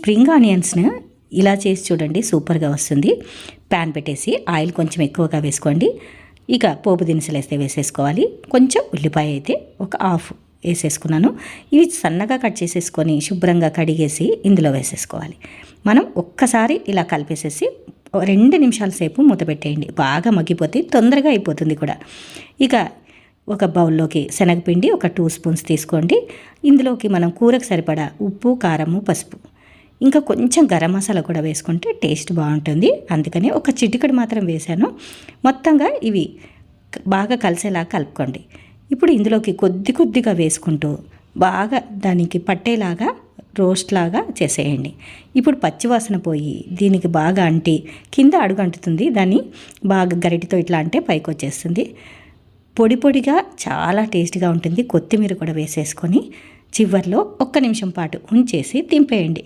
Spring ఆనియన్స్ని ఇలా చేసి చూడండి, సూపర్గా వస్తుంది. ప్యాన్ పెట్టేసి ఆయిల్ కొంచెం ఎక్కువగా వేసుకోండి. ఇక పోపు దినుసులు అయితే వేసేసుకోవాలి. కొంచెం ఉల్లిపాయ అయితే ఒక హాఫ్ వేసేసుకున్నాను. ఇవి సన్నగా కట్ చేసేసుకొని శుభ్రంగా కడిగేసి ఇందులో వేసేసుకోవాలి. మనం ఒక్కసారి ఇలా కలిపేసేసి 2 నిమిషాల సేపు మూత పెట్టేయండి. బాగా మగ్గిపోతే తొందరగా అయిపోతుంది కూడా. ఇక ఒక బౌల్లోకి శనగపిండి ఒక 2 స్పూన్స్ తీసుకోండి. ఇందులోకి మనం కూరకు సరిపడా ఉప్పు, కారము, పసుపు, ఇంకా కొంచెం గరం మసాలా కూడా వేసుకుంటే టేస్ట్ బాగుంటుంది. అందుకని ఒక చిటికెడు మాత్రం వేశాను. మొత్తంగా ఇవి బాగా కలిసేలా కలుపుకోండి. ఇప్పుడు ఇందులోకి కొద్దిగా వేసుకుంటూ బాగా దానికి పట్టేలాగా రోస్ట్ లాగా చేసేయండి. ఇప్పుడు పచ్చివాసన పోయి దీనికి బాగా అంటి కింద అడుగంటుతుంది. దాన్ని బాగా గరిటితో ఇట్లా అంటే పైకి వచ్చేస్తుంది. పొడిగా చాలా టేస్ట్గా ఉంటుంది. కొత్తిమీర కూడా వేసేసుకొని చివర్లో 1 నిమిషం పాటు ఉంచేసి దింపేయండి.